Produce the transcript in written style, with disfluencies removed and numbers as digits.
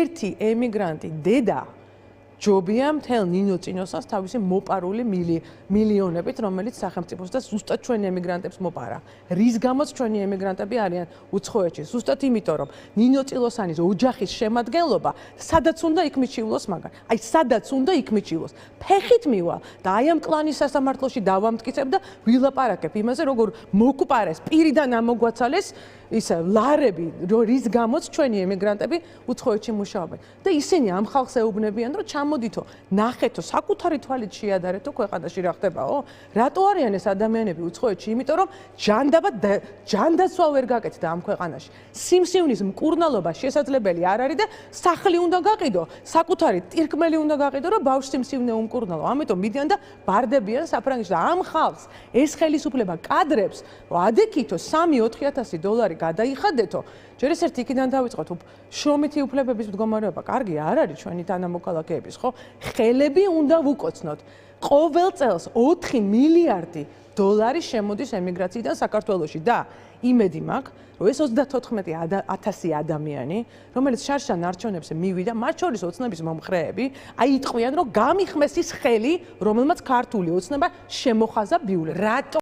ერთი ემიგრანტი დედა ჯობია მთელ ნინოწინოსას თავისი მოპარული მილიონებით, რომელიც სახელმწიფოს და ზუსტად ჩვენი ემიგრანტებს მოპარა. რის გამოც ჩვენი ემიგრანტები არიან უცხოეთში? ზუსტად იმიტომ, რომ ნინოწილოსანის ოჯახის შემადგენლობა სადაც უნდა იქ მიჩივლოს, მაგრამ აი სადაც უნდა იქ მიჩივლოს. ფეხით მივალ და აი ამ კლანის სასამართლოში დავამტკიცებ და ვილაპარაკებ იმაზე, როგორ მოკპარეს, პირიდან ამოგვაცალეს ისე ლარები, რის გამოც ჩვენი ემიგრანტები უცხოეთში მუშაობენ. და ისინი ამ ხალხს ეუბნებიან, რომ ჩამოდითო, ნახეთო, საკუთარი თვალით შეადარეთო ქვეყანაში რა ხდებაო? რატო არიან ეს ადამიანები უცხოეთში? იმიტომ რომ ჯანდაცვა ვერ გაკეთდა ამ ქვეყანაში. სიმსივნის მკურნალობა შესაძლებელი არ არის და სახლი უნდა გაყიდო, საკუთარი ტირკმელი უნდა გაყიდო, რომ ბავშვს სიმსივნე უმკურნალო. ამიტომ მიდიან და ბარდებიან საფრანგეთში და ამ ხალხს ეს ხელისუფლება კადრებს, რომ ადექითო 3-4 დოლარი გადაიხადეთო. ჯერ ეს ერთი იქიდან დავიწყოთ, შრომითი უფლებების მდგომარეობა კარგი არ არის ჩვენი თანამოქალაქეების, ხო? ხელები უნდა ვუკოცნოთ. ყოველ წელს 4 მილიარდი დოლარი შემოდის ემიგრაციიდან საქართველოში და იმედი მაქვს, რომ ეს 34,000 ადამიანი, რომელიც შარშან არჩევნებზე მივიდა, მათ შორის ოცნების მომხრეები, აი იტყვიან, რომ გამიხმეს ის ხელი, რომელმაც ქართული ოცნება შემოხაზა ბიულეტენს.